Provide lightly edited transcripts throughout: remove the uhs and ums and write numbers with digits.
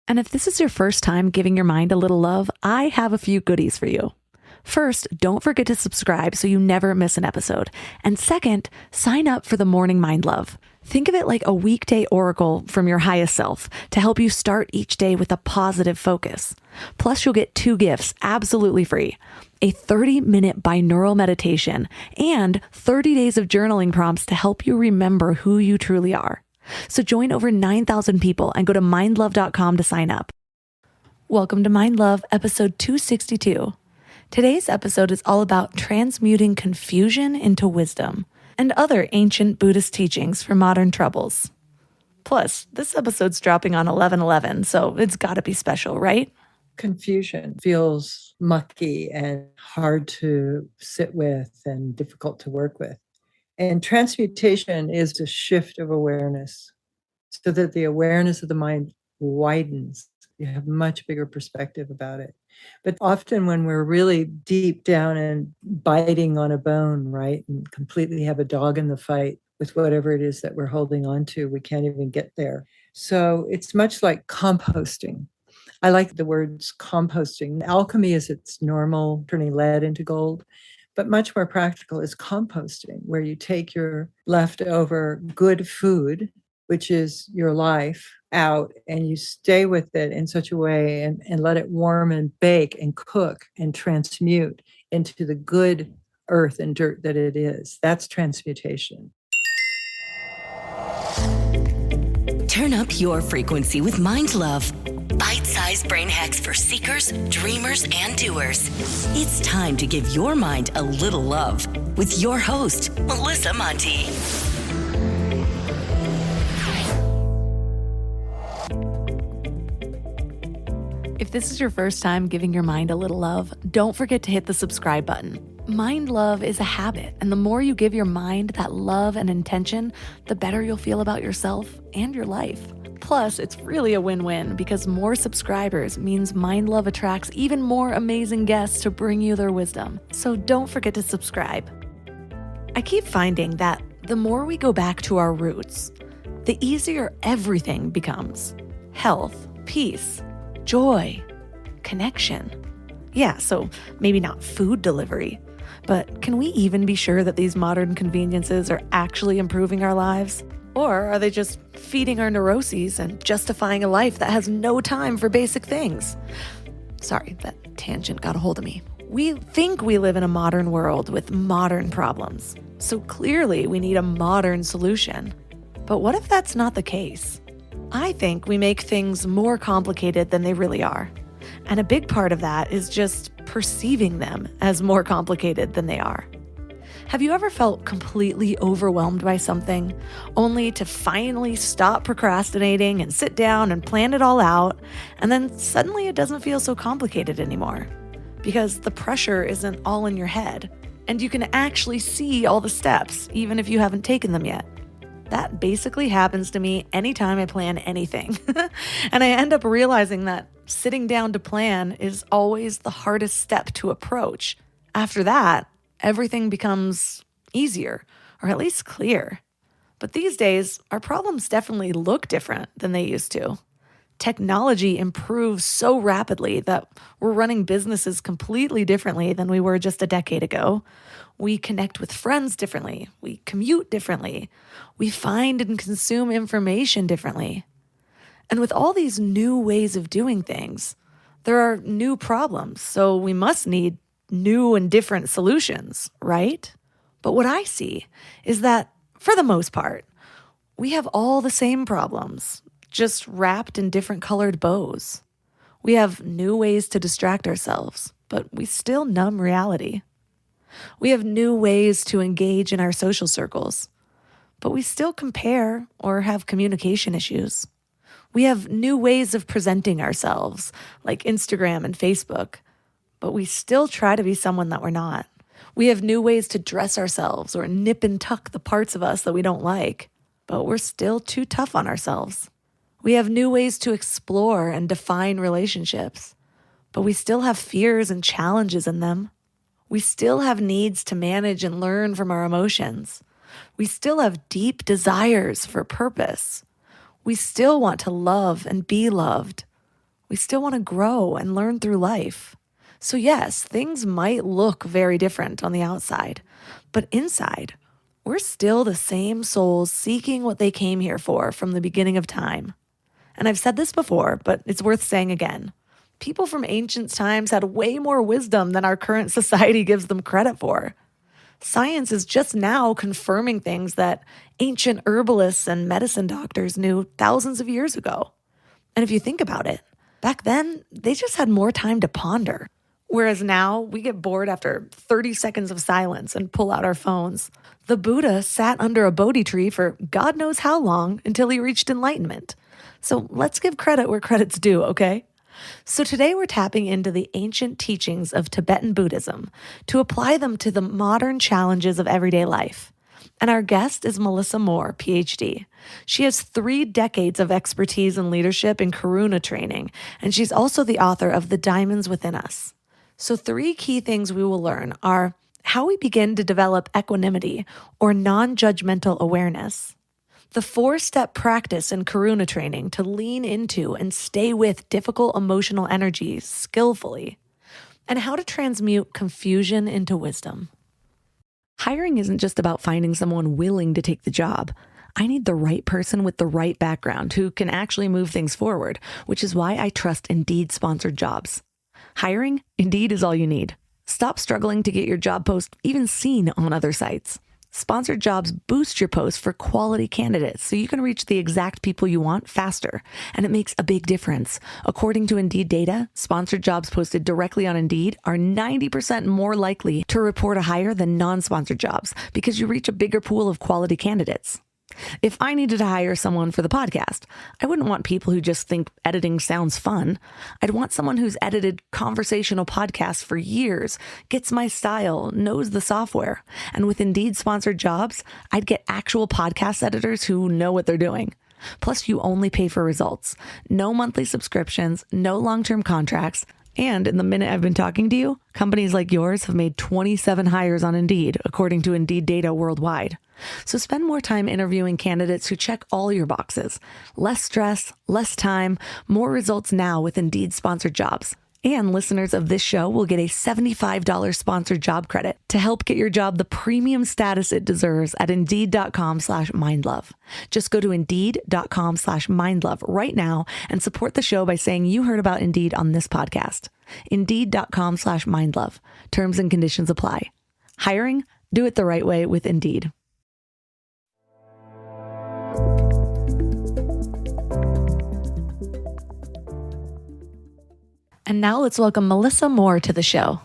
And if this is your first time giving your mind a little love, I have a few goodies for you. First, don't forget to subscribe so you never miss an episode. And second, sign up for the Morning Mind Love. Think of it like a weekday oracle from your highest self to help you start each day with a positive focus. Plus, you'll get 2 gifts absolutely free: a 30-minute binaural meditation and 30 days of journaling prompts to help you remember who you truly are. So join over 9,000 people and go to mindlove.com to sign up. Welcome to Mind Love, episode 262. Today's episode is all about transmuting confusion into wisdom and other ancient Buddhist teachings for modern troubles. Plus, this episode's dropping on 11/11, so it's gotta be special, right? Confusion feels mucky and hard to sit with and difficult to work with. And transmutation is a shift of awareness so that the awareness of the mind widens. You have much bigger perspective about it. But often when we're really deep down and biting on a bone, right, and completely have a dog in the fight with whatever it is that we're holding on to, we can't even get there. So it's much like composting. I like the words composting. Alchemy is its normal turning lead into gold, but much more practical is composting, where you take your leftover good food, which is your life, out and you stay with it in such a way and let it warm and bake and cook and transmute into the good earth and dirt that it is. That's transmutation. Turn up your frequency with Mind Love. Bite-sized brain hacks for seekers, dreamers, and doers. It's time to give your mind a little love with your host, Melissa Monti. If this is your first time giving your mind a little love, don't forget to hit the subscribe button. Mind love is a habit, and the more you give your mind that love and intention, the better you'll feel about yourself and your life. Plus, it's really a win-win because more subscribers means Mind Love attracts even more amazing guests to bring you their wisdom. So don't forget to subscribe. I keep finding that the more we go back to our roots, the easier everything becomes. Health, peace, joy, connection. Yeah, so maybe not food delivery, but can we even be sure that these modern conveniences are actually improving our lives? Or are they just feeding our neuroses and justifying a life that has no time for basic things? Sorry, that tangent got a hold of me. We think we live in a modern world with modern problems, so clearly we need a modern solution. But what if that's not the case? I think we make things more complicated than they really are. And a big part of that is just perceiving them as more complicated than they are. Have you ever felt completely overwhelmed by something, only to finally stop procrastinating and sit down and plan it all out, and then suddenly it doesn't feel so complicated anymore? Because the pressure isn't all in your head, and you can actually see all the steps, even if you haven't taken them yet. That basically happens to me anytime I plan anything. And I end up realizing that sitting down to plan is always the hardest step to approach. After that, everything becomes easier, or at least clear. But these days, our problems definitely look different than they used to. Technology improves so rapidly that we're running businesses completely differently than we were just a decade ago. We connect with friends differently. We commute differently. We find and consume information differently. And with all these new ways of doing things, there are new problems, so we must need new and different solutions, right? But what I see is that, for the most part, we have all the same problems, just wrapped in different colored bows. We have new ways to distract ourselves, but we still numb reality. We have new ways to engage in our social circles, but we still compare or have communication issues. We have new ways of presenting ourselves, like Instagram and Facebook, but we still try to be someone that we're not. We have new ways to dress ourselves or nip and tuck the parts of us that we don't like, but we're still too tough on ourselves. We have new ways to explore and define relationships, but we still have fears and challenges in them. We still have needs to manage and learn from our emotions. We still have deep desires for purpose. We still want to love and be loved, We still want to grow and learn through life. So yes, things might look very different on the outside, but inside, we're still the same souls seeking what they came here for from the beginning of time. And I've said this before, but it's worth saying again. People from ancient times had way more wisdom than our current society gives them credit for. Science is just now confirming things that ancient herbalists and medicine doctors knew thousands of years ago. And if you think about it, back then, they just had more time to ponder. Whereas now, we get bored after 30 seconds of silence and pull out our phones. The Buddha sat under a Bodhi tree for God knows how long until he reached enlightenment. So let's give credit where credit's due, okay? So today we're tapping into the ancient teachings of Tibetan Buddhism to apply them to the modern challenges of everyday life. And our guest is Melissa Moore, PhD. She has 3 decades of expertise and leadership in Karuna Training, and she's also the author of The Diamonds Within Us. So 3 key things we will learn are how we begin to develop equanimity or nonjudgmental awareness, the 4-step practice in Karuna Training to lean into and stay with difficult emotional energies skillfully, and how to transmute confusion into wisdom. Hiring isn't just about finding someone willing to take the job. I need the right person with the right background who can actually move things forward, which is why I trust Indeed-sponsored jobs. Hiring? Indeed is all you need. Stop struggling to get your job post even seen on other sites. Sponsored jobs boost your post for quality candidates so you can reach the exact people you want faster, and it makes a big difference. According to Indeed data, sponsored jobs posted directly on Indeed are 90% more likely to report a hire than non-sponsored jobs because you reach a bigger pool of quality candidates. If I needed to hire someone for the podcast, I wouldn't want people who just think editing sounds fun. I'd want someone who's edited conversational podcasts for years, gets my style, knows the software. And with Indeed-sponsored jobs, I'd get actual podcast editors who know what they're doing. Plus, you only pay for results. No monthly subscriptions, no long-term contracts. And in the minute I've been talking to you, companies like yours have made 27 hires on Indeed, according to Indeed data worldwide. So spend more time interviewing candidates who check all your boxes. Less stress, less time, more results now with Indeed-sponsored jobs. And listeners of this show will get a $75 sponsored job credit to help get your job the premium status it deserves at Indeed.com/mindlove. Just go to Indeed.com/mindlove right now and support the show by saying you heard about Indeed on this podcast. Indeed.com/mindlove. Terms and conditions apply. Hiring? Do it the right way with Indeed. And now let's welcome Melissa Moore to the show.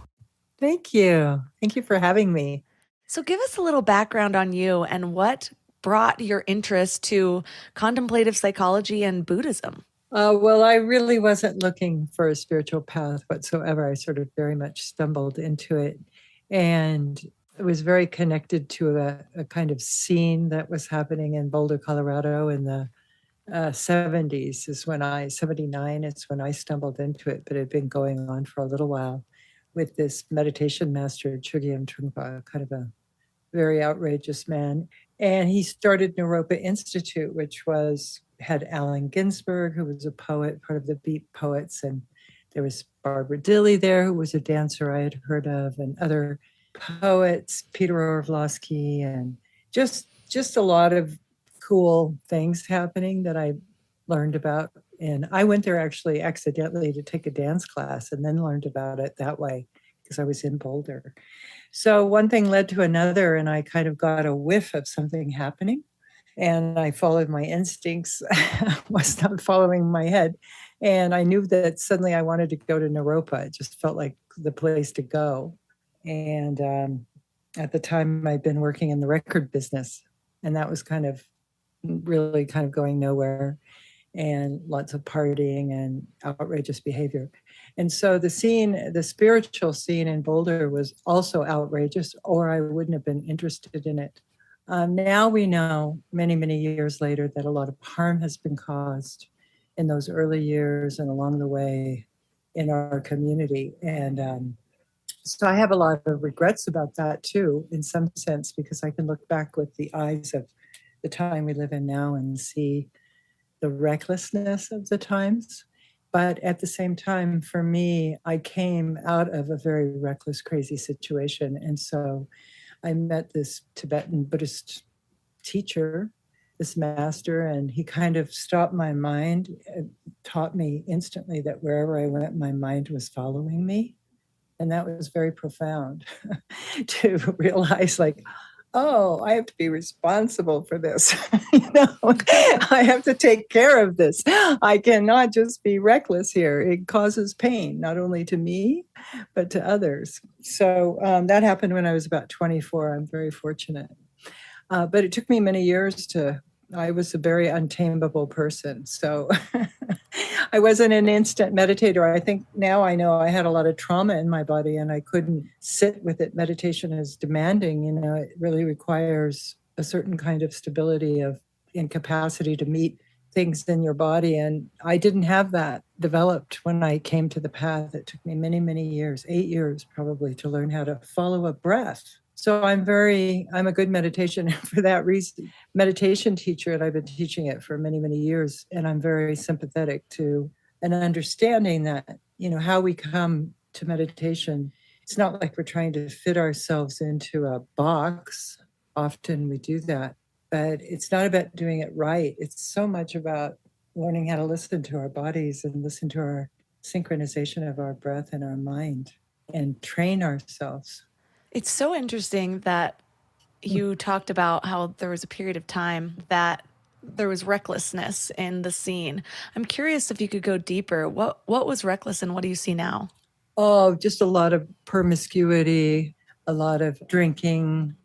Thank you. Thank you for having me. So give us a little background on you and what brought your interest to contemplative psychology and Buddhism. Well, I really wasn't looking for a spiritual path whatsoever. I sort of very much stumbled into it. And it was very connected to a kind of scene that was happening in Boulder, Colorado in the 70s 79 is when I stumbled into it, but it had been going on for a little while with this meditation master, Chogyam Trungpa, kind of a very outrageous man. And he started Naropa Institute, which had Allen Ginsberg, who was a poet, part of the Beat Poets. And there was Barbara Dilley there, who was a dancer I had heard of, and other poets, Peter Orlovsky, and just a lot of cool things happening that I learned about. And I went there actually accidentally to take a dance class and then learned about it that way because I was in Boulder. So one thing led to another, and I kind of got a whiff of something happening. And I followed my instincts, was not following my head. And I knew that suddenly I wanted to go to Naropa. It just felt like the place to go. And at the time, I'd been working in the record business, and that was really kind of going nowhere, and lots of partying and outrageous behavior. And so the spiritual scene in Boulder was also outrageous, or I wouldn't have been interested in it. Now we know, many, many years later, that a lot of harm has been caused in those early years and along the way in our community. And so I have a lot of regrets about that too, in some sense, because I can look back with the eyes of the time we live in now and see the recklessness of the times. But at the same time, for me, I came out of a very reckless, crazy situation. And so I met this Tibetan Buddhist teacher, this master, and he kind of stopped my mind, taught me instantly that wherever I went, my mind was following me. And that was very profound to realize, like, oh, I have to be responsible for this. I have to take care of this. I cannot just be reckless here. It causes pain, not only to me, but to others. So that happened when I was about 24. I'm very fortunate. But it took me many years I was a very untamable person. So I wasn't an instant meditator. I think now I know I had a lot of trauma in my body and I couldn't sit with it. Meditation is demanding, it really requires a certain kind of stability and capacity to meet things in your body. And I didn't have that developed when I came to the path. It took me many, many years, 8 years probably, to learn how to follow a breath. So I'm a good meditation for that reason. Meditation teacher, and I've been teaching it for many, many years. And I'm very sympathetic to an understanding that, how we come to meditation, it's not like we're trying to fit ourselves into a box. Often we do that, but it's not about doing it right. It's so much about learning how to listen to our bodies and listen to our synchronization of our breath and our mind and train ourselves. It's so interesting that you talked about how there was a period of time that there was recklessness in the scene. I'm curious if you could go deeper. What was reckless and what do you see now? Oh, just a lot of promiscuity, a lot of drinking.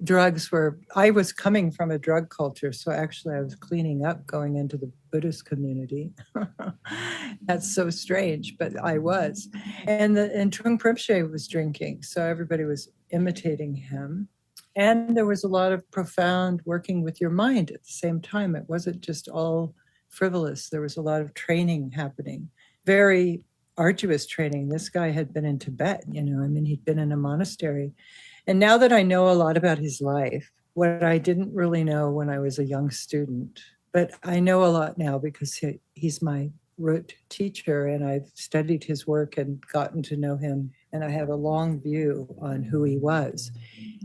I was coming from a drug culture. So actually I was cleaning up going into the Buddhist community. That's so strange, but I was. And Trungpa Rinpoche was drinking. So everybody was imitating him. And there was a lot of profound working with your mind at the same time. It wasn't just all frivolous. There was a lot of training happening. Very arduous training. This guy had been in Tibet, he'd been in a monastery. And now that I know a lot about his life, what I didn't really know when I was a young student, but I know a lot now because he's my root teacher and I've studied his work and gotten to know him. And I have a long view on who he was.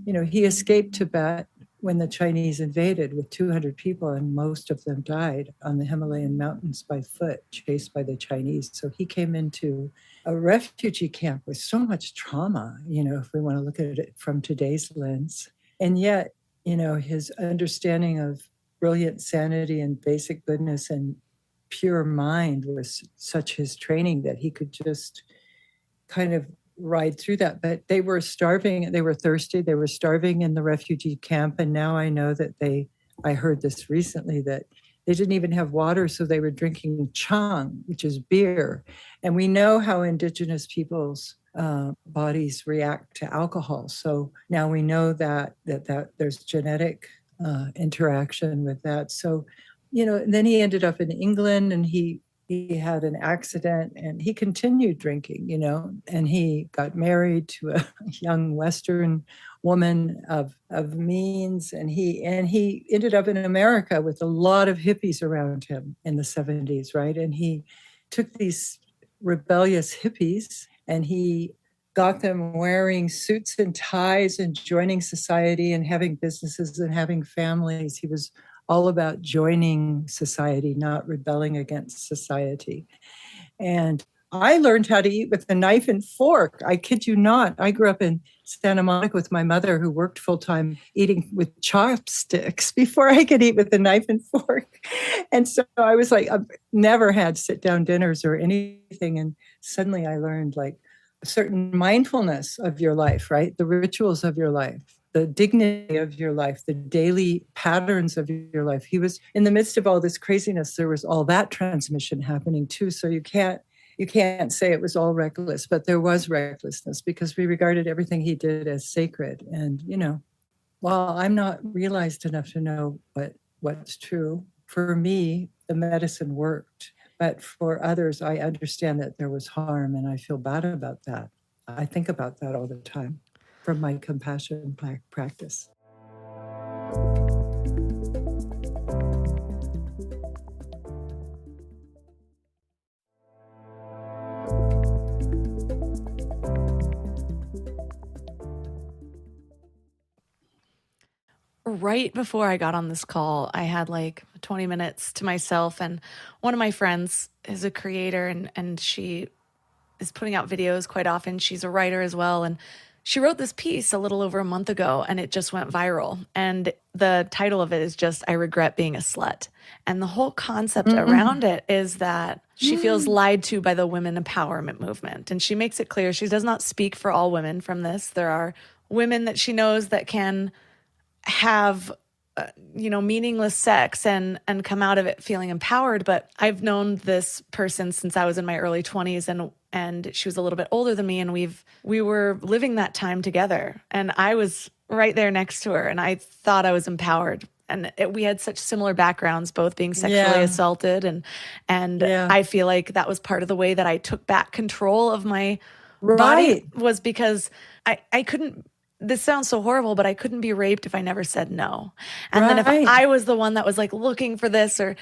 He escaped Tibet when the Chinese invaded with 200 people, and most of them died on the Himalayan mountains by foot, chased by the Chinese. So he came into a refugee camp with so much trauma, if we want to look at it from today's lens. And yet, his understanding of brilliant sanity and basic goodness and pure mind was such his training that he could just kind of ride through that. But they were starving, they were thirsty, they were starving in the refugee camp. And now I know that I heard this recently, that they didn't even have water, so they were drinking chang, which is beer. And we know how indigenous people's bodies react to alcohol. So now we know that there's genetic interaction with that. So, and then he ended up in England and he had an accident and he continued drinking, and he got married to a young Western woman of means. And he ended up in America with a lot of hippies around him in the 70s, right? And he took these rebellious hippies and he got them wearing suits and ties and joining society and having businesses and having families. He was all about joining society, not rebelling against society. And I learned how to eat with a knife and fork. I kid you not. I grew up in Santa Monica with my mother who worked full-time eating with chopsticks before I could eat with a knife and fork. And so I was like, I've never had sit-down dinners or anything. And suddenly I learned like a certain mindfulness of your life, right? The rituals of your life, the dignity of your life, the daily patterns of your life. He was in the midst of all this craziness. There was all that transmission happening too. So you can't say it was all reckless, but there was recklessness because we regarded everything he did as sacred. And, while I'm not realized enough to know what's true, for me, the medicine worked. But for others, I understand that there was harm and I feel bad about that. I think about that all the time from my compassion practice. Right before I got on this call, I had like 20 minutes to myself, and one of my friends is a creator, and she is putting out videos quite often. She's a writer as well, and she wrote this piece a little over a month ago, and it just went viral. And the title of it is just "I Regret Being a Slut." And the whole concept around it is that she feels lied to by the women empowerment movement. And she makes it clear she does not speak for all women from this. There are women that she knows that can have meaningless sex and come out of it feeling empowered. But I've known this person since I was in my early 20s, and she was a little bit older than me, and we were living that time together, and I was right there next to her, and I thought I was empowered. And we had such similar backgrounds, both being sexually assaulted, and I feel like that was part of the way that I took back control of my body, was because I couldn't. This sounds so horrible, but I couldn't be raped if I never said no. And then if I was the one that was like looking for this, and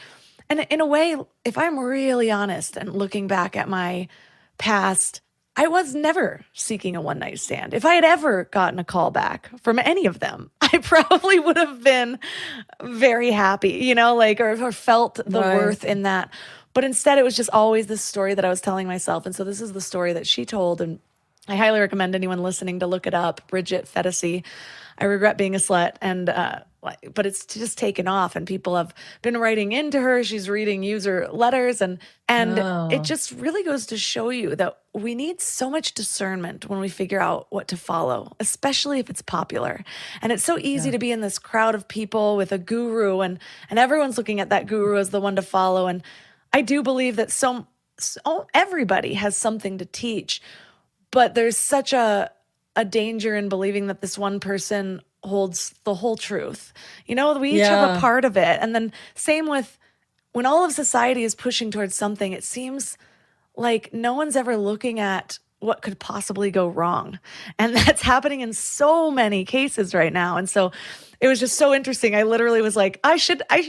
in a way, if I'm really honest and looking back at my past, I was never seeking a one-night stand. If I had ever gotten a call back from any of them, I probably would have been very happy, or felt the worth in that. But instead, it was just always this story that I was telling myself. And so this is the story that she told, and I highly recommend anyone listening to look it up. Bridget Fetisi, I Regret Being a Slut. But it's just taken off, and people have been writing into her. She's reading user letters, and it just really goes to show you that we need so much discernment when we figure out what to follow, especially if it's popular. And it's so easy to be in this crowd of people with a guru, and everyone's looking at that guru as the one to follow. And I do believe that everybody has something to teach. But there's such a danger in believing that this one person holds the whole truth. We each have a part of it. And then same with when all of society is pushing towards something, it seems like no one's ever looking at what could possibly go wrong. And that's happening in so many cases right now. And so it was just so interesting. I literally was like, I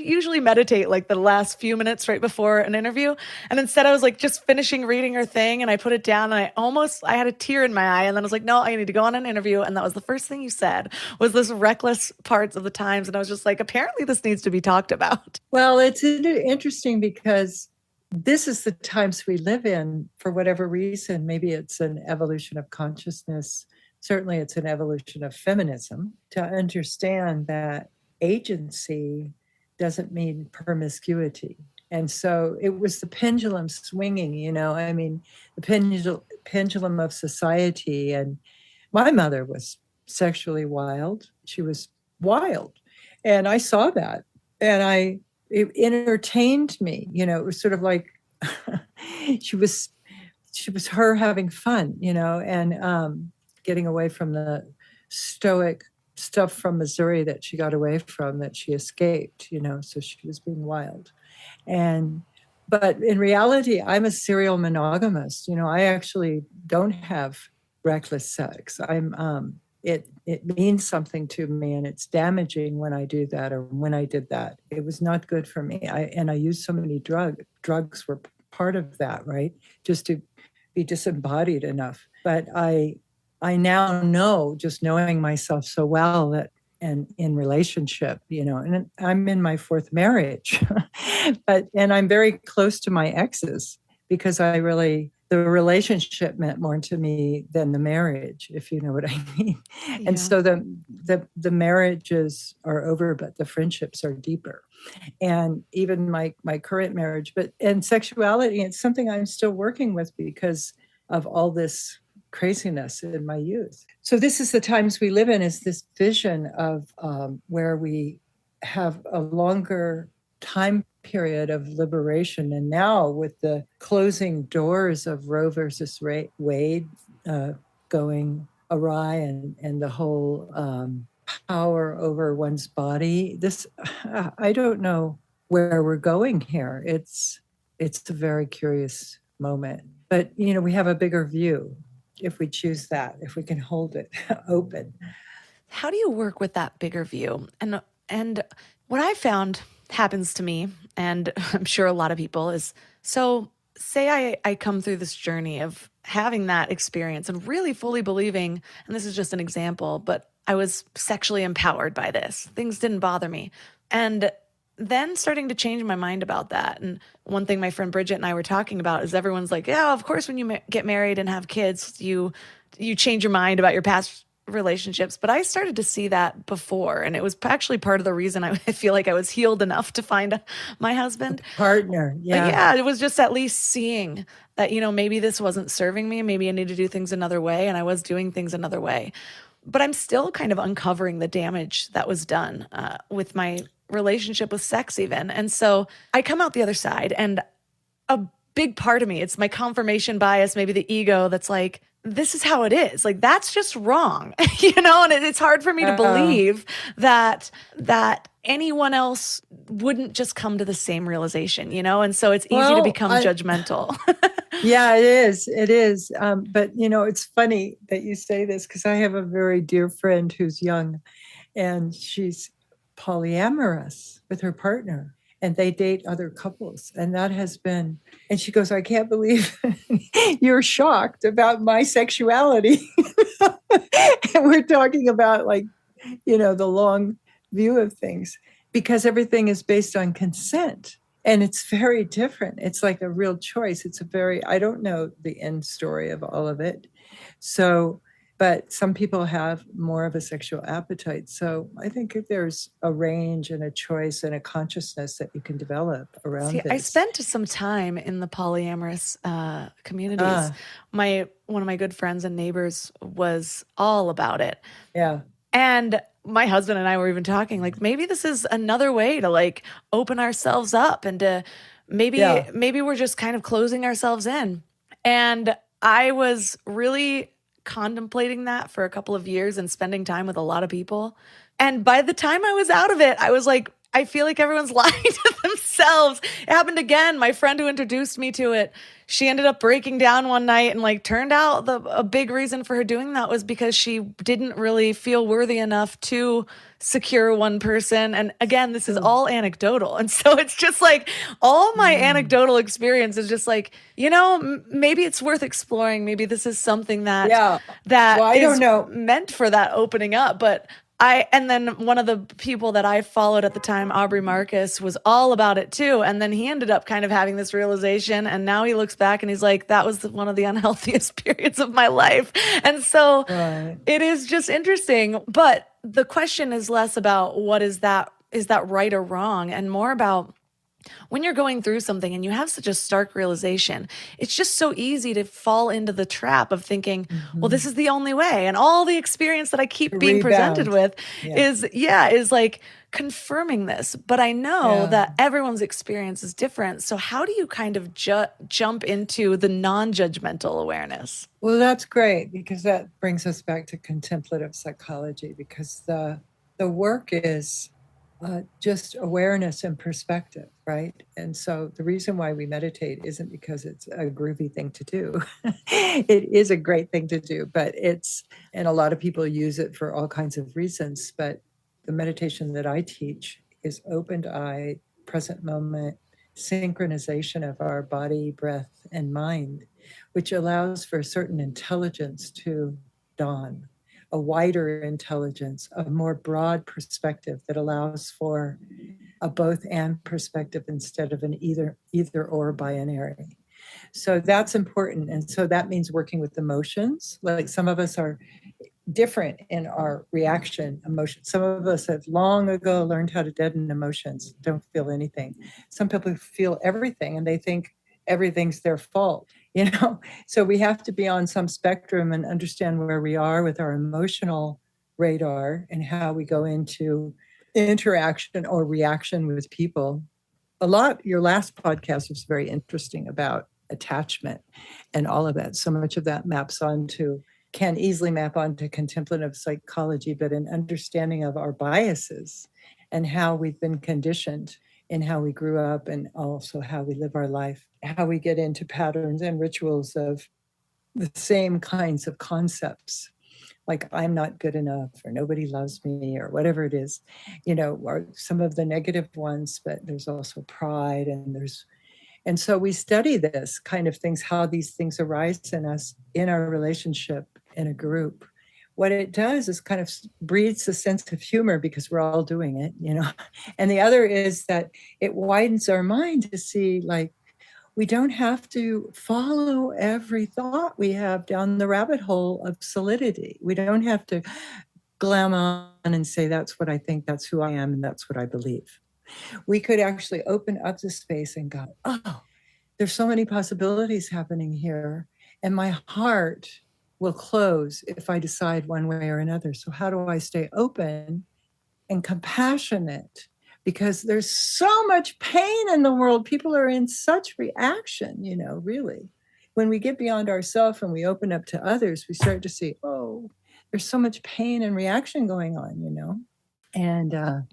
usually meditate like the last few minutes right before an interview. And instead I was like just finishing reading her thing, and I put it down, and I had a tear in my eye. And then I was like, no, I need to go on an interview. And that was the first thing you said, was this reckless parts of the times. And I was just like, apparently this needs to be talked about. Well, it's interesting because this is the times we live in for whatever reason. Maybe it's an evolution of consciousness. Certainly it's an evolution of feminism to understand that agency doesn't mean promiscuity. And so it was the pendulum swinging, the pendulum of society. And my mother was sexually wild. She was wild. And I saw that. And it entertained me. It was sort of like she was her having fun, and getting away from the stoic stuff from Missouri that she got away from, that she escaped, so she was being wild. But in reality, I'm a serial monogamist. I actually don't have reckless sex. It means something to me, and it's damaging when I do that, or when I did that. It was not good for me. I used so many drugs. Drugs were part of that, right? Just to be disembodied enough. But I now know, just knowing myself so well, that, and in relationship, and I'm in my fourth marriage, and I'm very close to my exes, because the relationship meant more to me than the marriage, if you know what I mean. Yeah. And so the marriages are over, but the friendships are deeper. And even my current marriage, and sexuality, it's something I'm still working with because of all this craziness in my youth. So this is the times we live in, is this vision of where we have a longer time period of liberation. And now with the closing doors of Roe versus Wade going awry, and the whole power over one's body, I don't know where we're going here. It's a very curious moment. But, we have a bigger view if we choose that, if we can hold it open. How do you work with that bigger view? And what I found happens to me, and I'm sure a lot of people, is so say I come through this journey of having that experience and really fully believing, and this is just an example, but I was sexually empowered by this. Things didn't bother me. And then starting to change my mind about that. And one thing my friend Bridget and I were talking about is everyone's like, yeah, of course, when you get married and have kids, you change your mind about your past relationships. But I started to see that before. And it was actually part of the reason I feel like I was healed enough to find my husband. Partner. But Yeah. yeah, it was just at least seeing that, maybe this wasn't serving me. Maybe I need to do things another way. And I was doing things another way. But I'm still kind of uncovering the damage that was done with my relationship with sex even. And so I come out the other side, and a big part of me, it's my confirmation bias, maybe the ego that's like, this is how it is. Like, that's just wrong, and it's hard for me to believe that anyone else wouldn't just come to the same realization, and so it's easy to become judgmental. Yeah, it is. It is. But, it's funny that you say this, because I have a very dear friend who's young, and she's polyamorous with her partner, and they date other couples. And that has been, and she goes, I can't believe you're shocked about my sexuality. And we're talking about the long view of things, because everything is based on consent. And it's very different. It's like a real choice. I don't know the end story of all of it. So, but some people have more of a sexual appetite. So I think there's a range and a choice and a consciousness that you can develop around this. I spent some time in the polyamorous communities. One of my good friends and neighbors was all about it. Yeah. And my husband and I were even talking, like, maybe this is another way to open ourselves up, and to maybe we're just kind of closing ourselves in. And I was really contemplating that for a couple of years and spending time with a lot of people. And by the time I was out of it, I was like, I feel like everyone's lying to themselves. It happened again. My friend who introduced me to it, she ended up breaking down one night, and turned out a big reason for her doing that was because she didn't really feel worthy enough to secure one person. And again, this is all anecdotal. And so it's just all my anecdotal experience is just maybe it's worth exploring. Maybe this is something that I don't know, meant for that opening up. But and then one of the people that I followed at the time, Aubrey Marcus, was all about it too. And then he ended up kind of having this realization. And now he looks back and he's like, that was one of the unhealthiest periods of my life. And so It is just interesting. But the question is less about is that right or wrong, and more about when you're going through something and you have such a stark realization, it's just so easy to fall into the trap of thinking, well, this is the only way. And all the experience that I keep being presented with is confirming this. But I know that everyone's experience is different. So how do you kind of jump into the non-judgmental awareness? Well, that's great, because that brings us back to contemplative psychology, because the work is just awareness and perspective, right? And so the reason why we meditate isn't because it's a groovy thing to do. It is a great thing to do, but and a lot of people use it for all kinds of reasons. But the meditation that I teach is opened eye, present moment, synchronization of our body, breath, and mind, which allows for a certain intelligence to dawn. A wider intelligence, a more broad perspective that allows for a both and perspective instead of an either or binary. So that's important. And so that means working with emotions. Like, some of us are different in our reaction emotions. Some of us have long ago learned how to deaden emotions, don't feel anything. Some people feel everything and they think everything's their fault. So we have to be on some spectrum and understand where we are with our emotional radar and how we go into interaction or reaction with people. Your last podcast was very interesting about attachment and all of that. So much of that can easily map onto contemplative psychology, but an understanding of our biases and how we've been conditioned in how we grew up, and also how we live our life, how we get into patterns and rituals of the same kinds of concepts, like I'm not good enough, or nobody loves me, or whatever it is, are some of the negative ones, but there's also pride, and there's And so we study this kind of things, how these things arise in us in our relationship in a group. What it does is kind of breeds a sense of humor because we're all doing it, And the other is that it widens our mind to see, like, we don't have to follow every thought we have down the rabbit hole of solidity. We don't have to glam on and say, that's what I think, that's who I am, and that's what I believe. We could actually open up the space and go, oh, there's so many possibilities happening here. And my heart will close if I decide one way or another. So how do I stay open and compassionate? Because there's so much pain in the world. People are in such reaction, really. When we get beyond ourselves and we open up to others, we start to see, oh, there's so much pain and reaction going on, And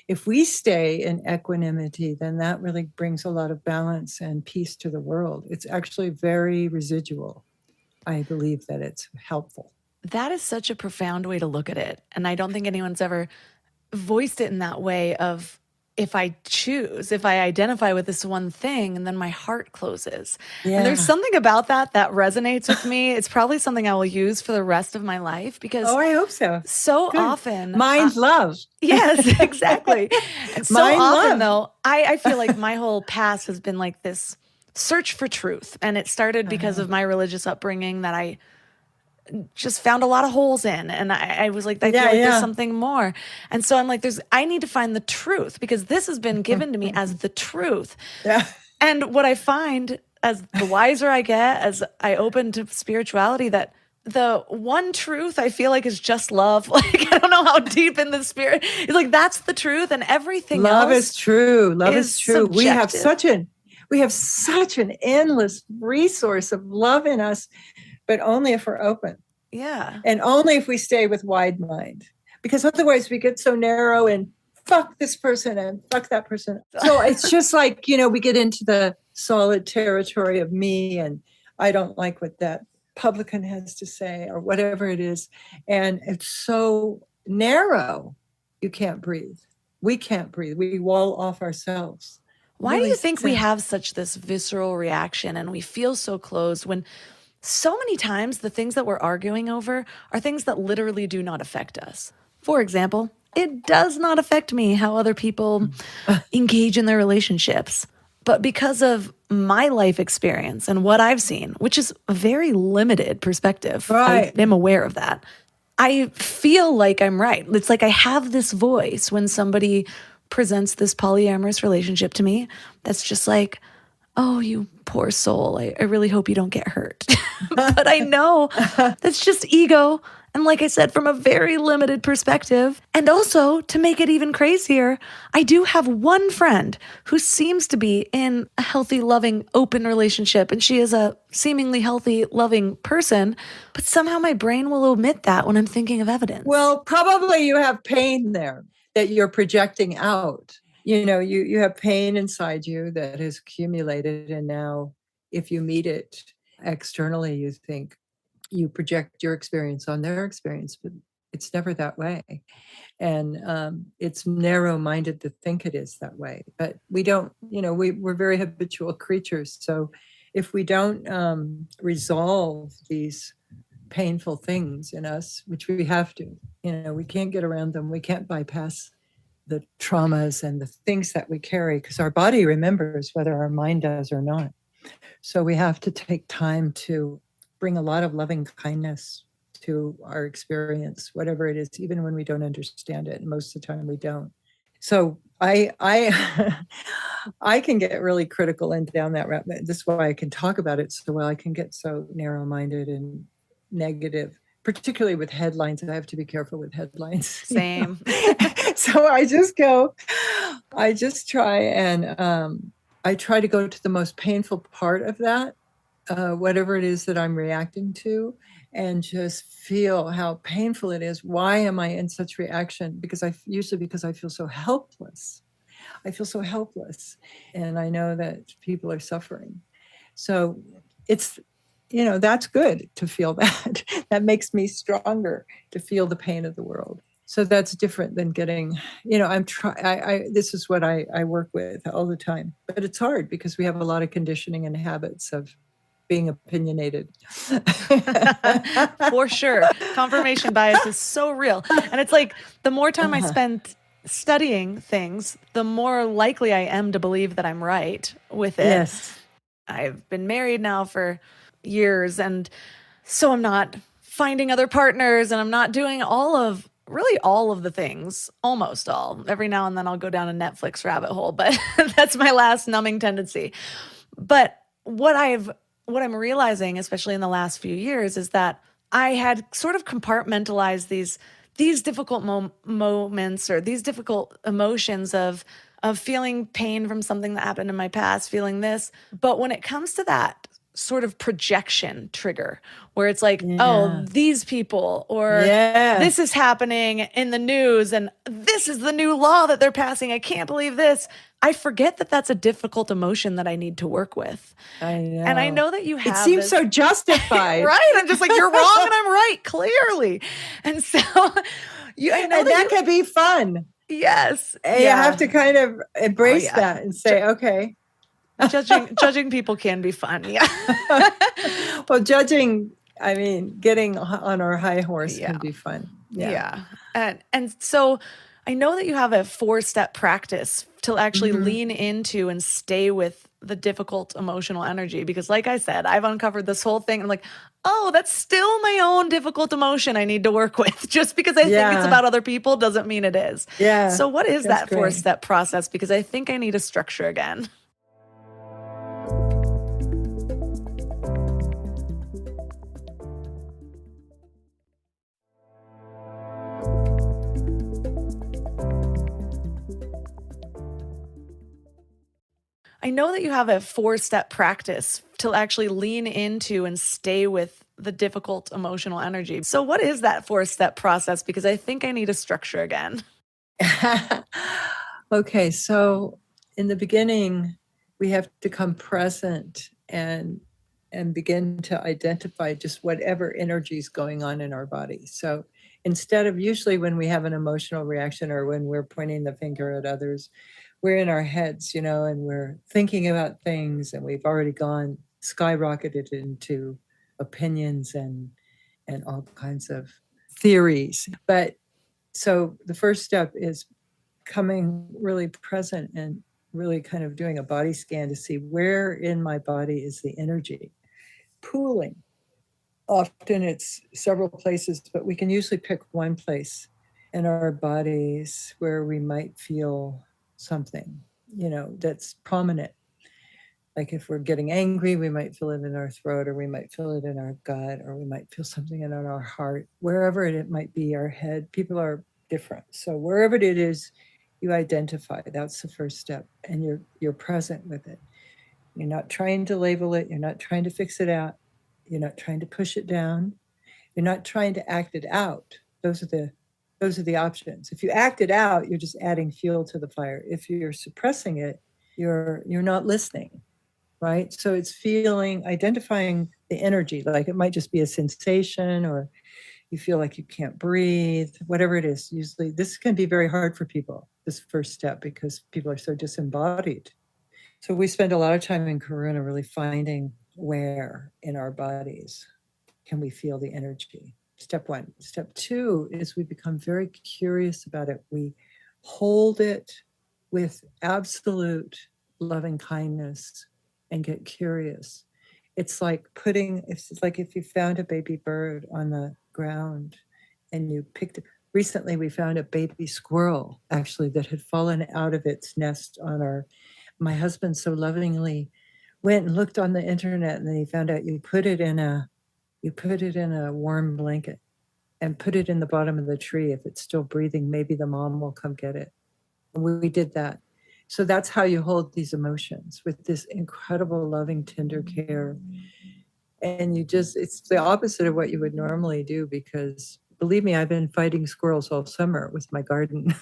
if we stay in equanimity, then that really brings a lot of balance and peace to the world. It's actually very residual. I believe that it's helpful. That is such a profound way to look at it. And I don't think anyone's ever voiced it in that way of, if I identify with this one thing and then my heart closes. Yeah. And there's something about that resonates with me. It's probably something I will use for the rest of my life because I hope so. So Good. Often. Mind love. Yes, exactly. And so Mind often love. though, I feel like my whole past has been like this search for truth. And it started because of my religious upbringing that I just found a lot of holes in. And I was like, I feel like there's something more. And so I'm like, I need to find the truth because this has been given to me as the truth. Yeah. And what I find as the wiser I get, as I open to spirituality, that the one truth I feel like is just love. Like, I don't know how deep in the spirit. It's like, that's the truth and everything love else is true. Love is true. Subjective. We have such an endless resource of love in us, but only if we're open. Yeah. And only if we stay with wide mind. Because otherwise we get so narrow and fuck this person and fuck that person. So it's just like, we get into the solid territory of me and I don't like what that publican has to say or whatever it is. And it's so narrow. You can't breathe. We can't breathe. We wall off ourselves. Why do you think we have such this visceral reaction and we feel so closed when so many times the things that we're arguing over are things that literally do not affect us? For example, it does not affect me how other people engage in their relationships. But because of my life experience and what I've seen, which is a very limited perspective, right. I am aware of that. I feel like I'm right. It's like I have this voice when somebody presents this polyamorous relationship to me that's just like, oh, you poor soul. I really hope you don't get hurt. But I know that's just ego. And like I said, from a very limited perspective. And also, to make it even crazier, I do have one friend who seems to be in a healthy, loving, open relationship. And she is a seemingly healthy, loving person. But somehow my brain will omit that when I'm thinking of evidence. Well, probably you have pain there that you're projecting out. You have pain inside you that has accumulated. And now if you meet it externally, you think you project your experience on their experience, but it's never that way. And it's narrow-minded to think it is that way. But we don't, we're very habitual creatures. So if we don't resolve these painful things in us, which we have to, we can't get around them. We can't bypass the traumas and the things that we carry because our body remembers whether our mind does or not. So we have to take time to bring a lot of loving kindness to our experience, whatever it is, even when we don't understand it. And most of the time we don't. So I can get really critical and down that route. This is why I can talk about it so well. I can get so narrow-minded and negative, particularly with headlines. I have to be careful with headlines. Same. So I just try and I try to go to the most painful part of that, whatever it is that I'm reacting to, and just feel how painful it is. Why am I in such reaction? Because I feel so helpless. I feel so helpless. And I know that people are suffering. So it's, that's good to feel that. That makes me stronger to feel the pain of the world. So that's different than getting, this is what I work with all the time, but it's hard because we have a lot of conditioning and habits of being opinionated. For sure. Confirmation bias is so real. And it's like the more time I spend studying things, the more likely I am to believe that I'm right with it. Yes. I've been married now for years, and so I'm not finding other partners, and I'm not doing all of the things, almost all. Every now and then I'll go down a Netflix rabbit hole, but that's my last numbing tendency. But what I'm realizing, especially in the last few years, is that I had sort of compartmentalized these difficult moments or these difficult emotions of feeling pain from something that happened in my past, feeling this. But when it comes to that sort of projection trigger where it's like, oh, these people, or this is happening in the news and this is the new law that they're passing. I can't believe this. I forget that that's a difficult emotion that I need to work with. I know. And I know that you have It seems so justified. Right? I'm just like, you're wrong and I'm right, clearly. And so I know that can be fun. Yes. And you have to kind of embrace that and say, okay. Judging people can be fun. Yeah. Well, judging, I mean, getting on our high horse can be fun. Yeah. And so I know that you have a 4-step practice to actually lean into and stay with the difficult emotional energy. Because like I said, I've uncovered this whole thing. I'm like, oh, that's still my own difficult emotion I need to work with. Just because I think it's about other people doesn't mean it is. Yeah. So what is that 4-step process? Because I think I need a structure again. I know that you have a 4-step practice to actually lean into and stay with the difficult emotional energy. So what is that 4-step process? Because I think I need a structure again. Okay, so in the beginning, we have to come present and begin to identify just whatever energy is going on in our body. So instead of usually when we have an emotional reaction or when we're pointing the finger at others, we're in our heads, and we're thinking about things, and we've already skyrocketed into opinions and all kinds of theories. But so the first step is coming really present and really kind of doing a body scan to see where in my body is the energy pooling. Often it's several places, but we can usually pick one place in our bodies where we might feel something, that's prominent. Like if we're getting angry, we might feel it in our throat, or we might feel it in our gut, or we might feel something in our heart, wherever it might be, our head. People are different. So wherever it is, you identify. That's the first step. And you're present with it. You're not trying to label it. You're not trying to fix it out. You're not trying to push it down. You're not trying to act it out. Those are the options. If you act it out, you're just adding fuel to the fire. If you're suppressing it, you're not listening, right? So it's identifying the energy. Like it might just be a sensation, or you feel like you can't breathe, whatever it is. Usually this can be very hard for people, this first step, because people are so disembodied. So we spend a lot of time in Karuna really finding where in our bodies can we feel the energy. Step 1. Step 2 is we become very curious about it. We hold it with absolute loving kindness and get curious. It's like if you found a baby bird on the ground and you picked it. Recently, we found a baby squirrel, actually, that had fallen out of its nest my husband so lovingly went and looked on the internet, and then he found out you put it in a warm blanket and put it in the bottom of the tree. If it's still breathing, maybe the mom will come get it. And we did that. So that's how you hold these emotions, with this incredible, loving, tender care. And it's the opposite of what you would normally do, because believe me, I've been fighting squirrels all summer with my garden.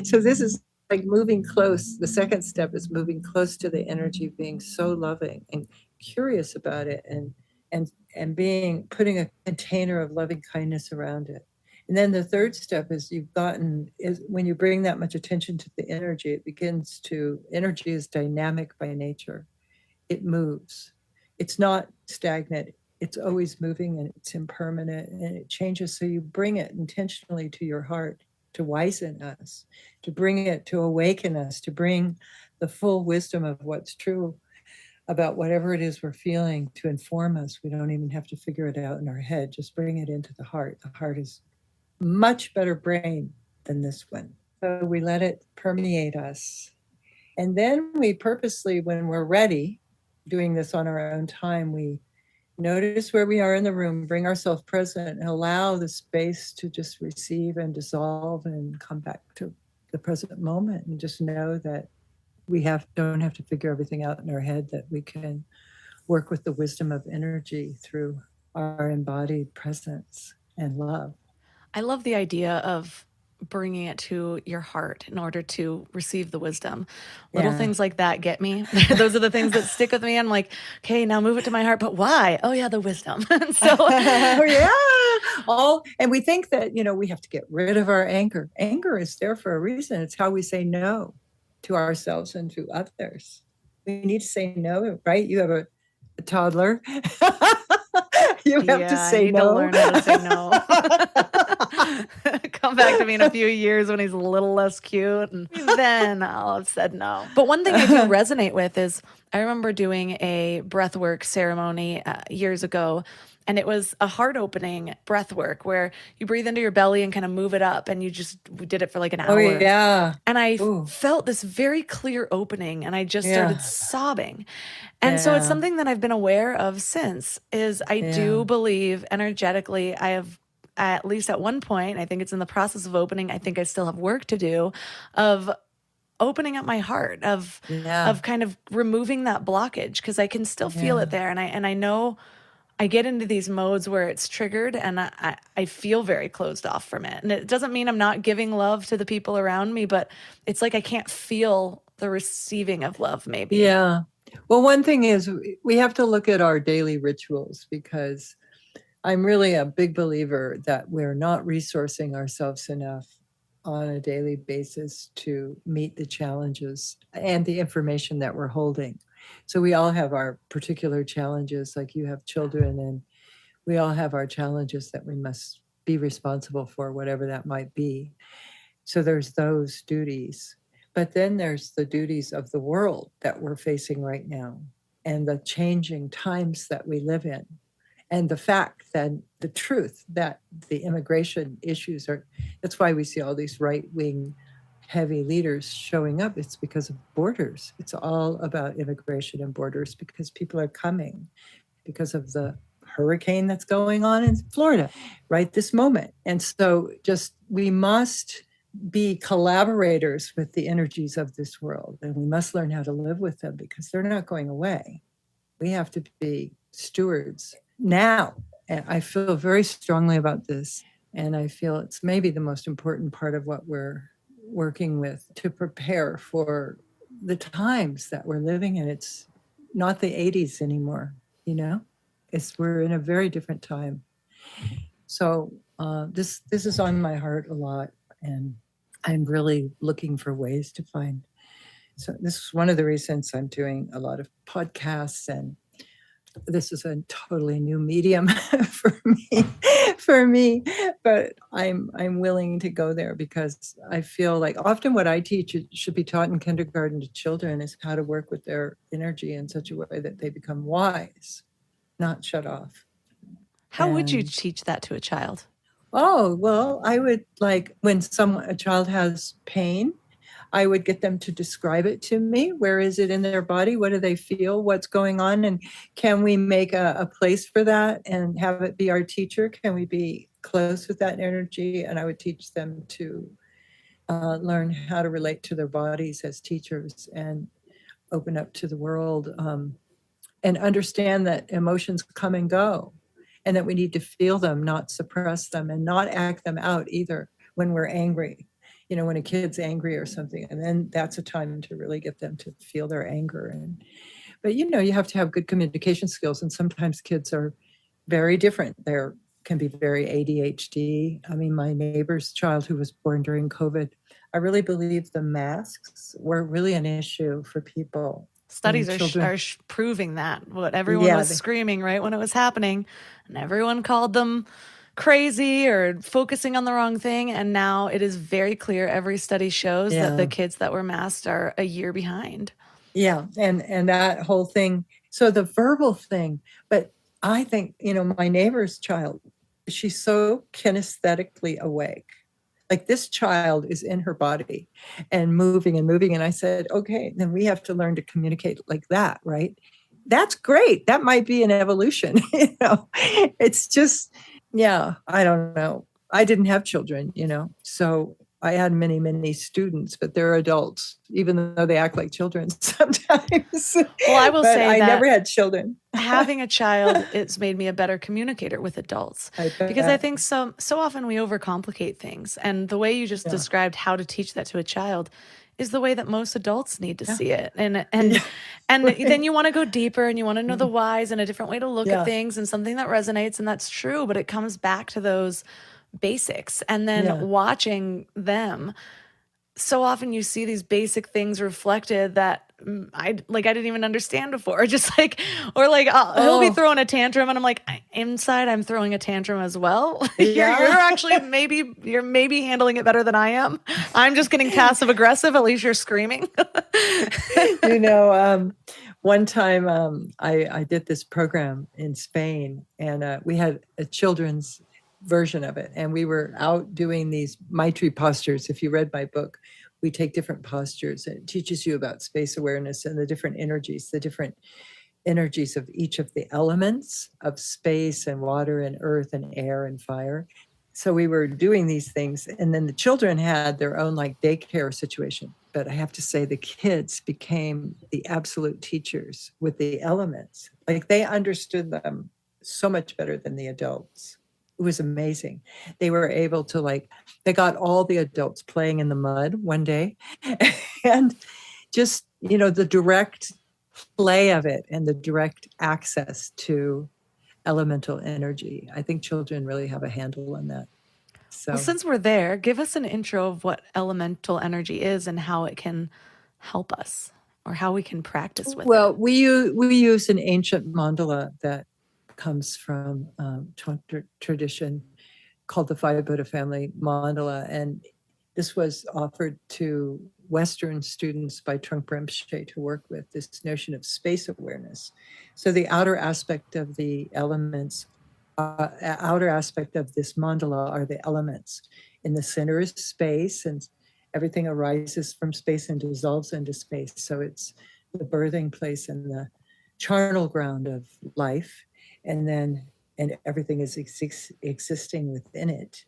So this is like moving close. The second step is moving close to the energy, being so loving and curious about it, and putting a container of loving kindness around it. And then the third step is when you bring that much attention to the energy, energy is dynamic by nature. It moves. It's not stagnant. It's always moving and it's impermanent and it changes. So you bring it intentionally to your heart to wizen us, to bring it to awaken us, to bring the full wisdom of what's true about whatever it is we're feeling to inform us. We don't even have to figure it out in our head. Just bring it into the heart. The heart is much better brain than this one. So we let it permeate us. And then we purposely, when we're ready, doing this on our own time, we notice where we are in the room, bring ourselves present, and allow the space to just receive and dissolve and come back to the present moment, and just know that we don't have to figure everything out in our head, that we can work with the wisdom of energy through our embodied presence and love. I love the idea of bringing it to your heart in order to receive the wisdom. Little things like that get me. Those are the things that stick with me. I'm like, okay, now move it to my heart. But why? Oh yeah, the wisdom. And we think that, we have to get rid of our anger. Anger is there for a reason. It's how we say no to ourselves and to others. We need to say no, right? You have a toddler. You have to say no. I need to learn how to say no. Come back to me in a few years when he's a little less cute, and then I'll have said no. But one thing I do resonate with is I remember doing a breathwork ceremony years ago, and it was a heart-opening breath work where you breathe into your belly and kind of move it up, and we did it for like an hour. Oh, yeah. And I felt this very clear opening, and I just started sobbing. And so it's something that I've been aware of since, is I do believe energetically I have, at least at one point, I think it's in the process of opening, I think I still have work to do, of opening up my heart, of kind of removing that blockage, because I can still feel it there. And I know I get into these modes where it's triggered and I feel very closed off from it. And it doesn't mean I'm not giving love to the people around me, but it's like I can't feel the receiving of love, maybe. Yeah. Well, one thing is we have to look at our daily rituals, because I'm really a big believer that we're not resourcing ourselves enough on a daily basis to meet the challenges and the information that we're holding. So we all have our particular challenges, like you have children, and we all have our challenges that we must be responsible for, whatever that might be. So there's those duties. But then there's the duties of the world that we're facing right now, and the changing times that we live in, and the fact that the truth that the immigration issues that's why we see all these right-wing heavy leaders showing up. It's because of borders. It's all about immigration and borders, because people are coming because of the hurricane that's going on in Florida right this moment. And so we must be collaborators with the energies of this world, and we must learn how to live with them, because they're not going away. We have to be stewards now. And I feel very strongly about this, and I feel it's maybe the most important part of what we're working with to prepare for the times that we're living in. It's not the 80s anymore, we're in a very different time. So this is on my heart a lot, and I'm really looking for ways to find. So this is one of the reasons I'm doing a lot of podcasts, and this is a totally new medium for me, but I'm willing to go there, because I feel like often what I teach should be taught in kindergarten to children is how to work with their energy in such a way that they become wise, not shut off. How would you teach that to a child? Oh, well, I would, like, when a child has pain, I would get them to describe it to me. Where is it in their body? What do they feel? What's going on? And can we make a place for that and have it be our teacher? Can we be close with that energy? And I would teach them to learn how to relate to their bodies as teachers and open up to the world, and understand that emotions come and go, and that we need to feel them, not suppress them, and not act them out either when we're angry. When a kid's angry or something, and then that's a time to really get them to feel their anger. But you have to have good communication skills, and sometimes kids are very different. They're can be very ADHD. I mean, my neighbor's child who was born during COVID, I really believe the masks were really an issue for people. Studies are proving that what everyone was screaming right when it was happening, and everyone called them crazy or focusing on the wrong thing. And now it is very clear. Every study shows that the kids that were masked are a year behind. Yeah. And that whole thing. So the verbal thing, but I think, my neighbor's child, she's so kinesthetically awake. Like this child is in her body and moving and moving. And I said, okay, then we have to learn to communicate like that, right? That's great. That might be an evolution. It's just, I don't know. I didn't have children, so I had many, many students, but they're adults, even though they act like children sometimes. Well, I will say I never had children. Having a child, it's made me a better communicator with adults, because I think so often we overcomplicate things. And the way you just described how to teach that to a child is the way that most adults need to see it. And then you want to go deeper and you want to know the whys and a different way to look at things and something that resonates. And that's true, but it comes back to those basics. And then watching them, so often you see these basic things reflected that I didn't even understand before. He'll be throwing a tantrum and I'm like, inside I'm throwing a tantrum as well. You're actually you're maybe handling it better than I am. I'm just getting passive aggressive. At least you're screaming. One time I did this program in Spain, and we had a children's version of it. And we were out doing these Maitri postures. If you read my book, we take different postures, and it teaches you about space awareness and the different energies of each of the elements of space and water and earth and air and fire. So we were doing these things, and then the children had their own daycare situation. But I have to say the kids became the absolute teachers with the elements. They understood them so much better than the adults. It was amazing. They were able to they got all the adults playing in the mud one day and just, the direct play of it and the direct access to elemental energy. I think children really have a handle on that. So, well, since we're there, give us an intro of what elemental energy is and how it can help us or how we can practice with it. Well, we use an ancient mandala that comes from Tantra tradition called the Five Buddha Family Mandala. And this was offered to Western students by Trungpa Rinpoche to work with this notion of space awareness. So the outer aspect of the elements, outer aspect of this mandala are the elements. In the center is space, and everything arises from space and dissolves into space. So it's the birthing place and the charnel ground of life. And everything is existing within it.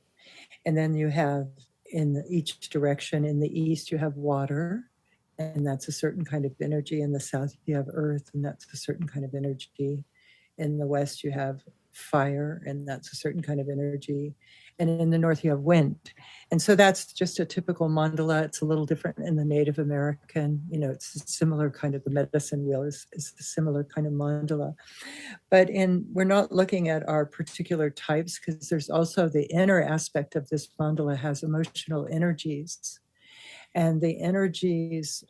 And then you have in each direction, in the east, you have water, and that's a certain kind of energy. In the south, you have earth, and that's a certain kind of energy. In the west, you have fire, and that's a certain kind of energy. And in the north, you have wind. And so that's just a typical mandala. It's a little different in the Native American. It's a similar kind of, the medicine wheel is a similar kind of mandala. But we're not looking at our particular types, because there's also the inner aspect of this mandala has emotional energies. And the energies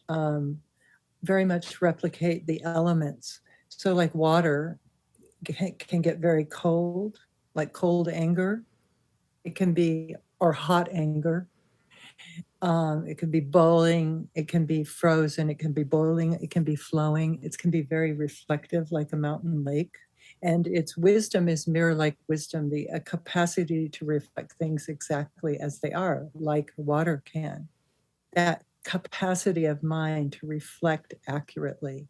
very much replicate the elements. So like water can get very cold, like cold anger. It can be, or hot anger. It can be boiling. It can be frozen. It can be boiling. It can be flowing. It can be very reflective, like a mountain lake. And its wisdom is mirror-like wisdom, the capacity to reflect things exactly as they are, like water can. That capacity of mind to reflect accurately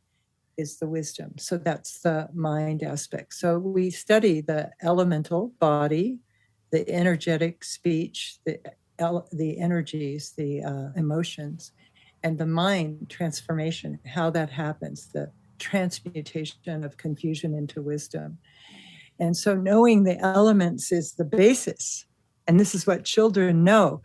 is the wisdom. So that's the mind aspect. So we study the elemental body, the energetic speech, the energies, the emotions, and the mind transformation, how that happens, the transmutation of confusion into wisdom. And so knowing the elements is the basis. And this is what children know.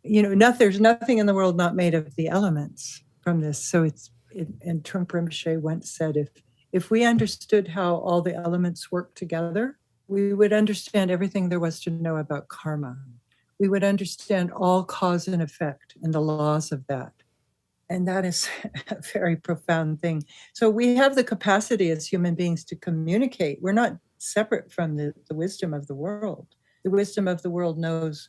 There's nothing in the world not made of the elements from this. So and Trungpa Rinpoche once said, if we understood how all the elements work together, We would understand everything there was to know about karma. We would understand all cause and effect and the laws of that. And that is a very profound thing. So we have the capacity as human beings to communicate. We're not separate from the wisdom of the world. The wisdom of the world knows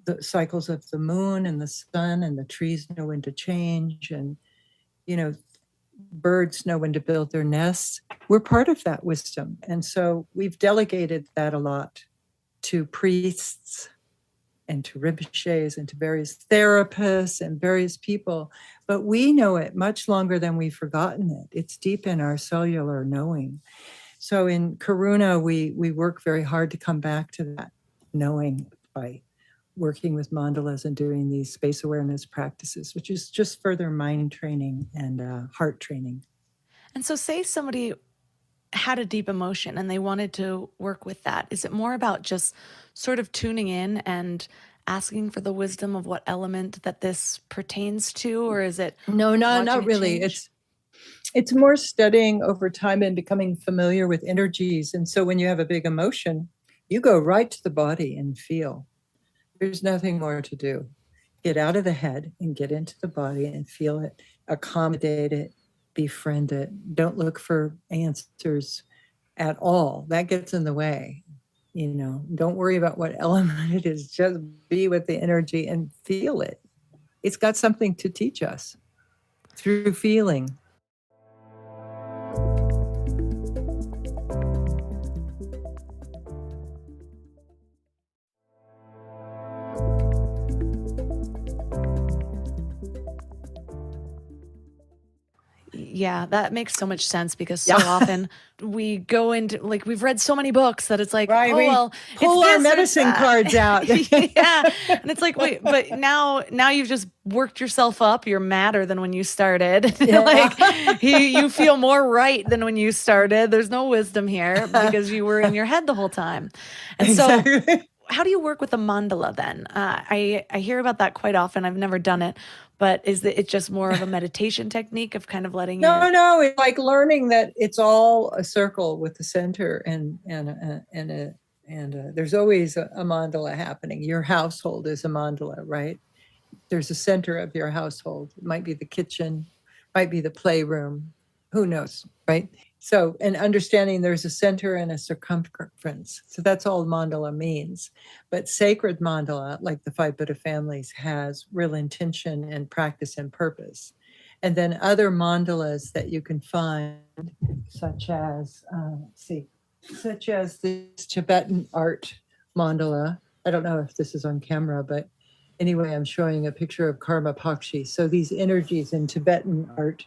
the cycles of the moon and the sun, and the trees know when to change, and birds know when to build their nests. We're part of that wisdom. And so we've delegated that a lot to priests and to rinpoches and to various therapists and various people. But we know it much longer than we've forgotten it. It's deep in our cellular knowing. So in Karuna, we work very hard to come back to that knowing by working with mandalas and doing these space awareness practices, which is just further mind training and heart training. And so say somebody had a deep emotion and they wanted to work with that. Is it more about just sort of tuning in and asking for the wisdom of what element that this pertains to? Or is it? No, not really. It's more studying over time and becoming familiar with energies. And so when you have a big emotion, you go right to the body and feel. There's nothing more to do. Get out of the head and get into the body and feel it, accommodate it, befriend it. Don't look for answers at all. That gets in the way. Don't worry about what element it is. Just be with the energy and feel it. It's got something to teach us through feeling. Yeah, that makes so much sense because so often we go into, like, we've read so many books that it's like, right, oh, well, pull our medicine cards out. Yeah. And it's like, wait, but now you've just worked yourself up. You're madder than when you started. Yeah. Like you feel more right than when you started. There's no wisdom here because you were in your head the whole time. And exactly. So how do you work with a mandala then? I hear about that quite often. I've never done it. But is it just more of a meditation technique of kind of letting No, it's like learning that it's all a circle with the center, and there's always a mandala happening. Your household is a mandala, right? There's a center of your household. It might be the kitchen, might be the playroom. Who knows, right? So, and understanding there's a center and a circumference. So that's all mandala means. But sacred mandala, like the 5 Buddha families, has real intention and practice and purpose. And then other mandalas that you can find, such as this Tibetan art mandala. I don't know if this is on camera, but anyway, I'm showing a picture of karma pakshi. So these energies in Tibetan art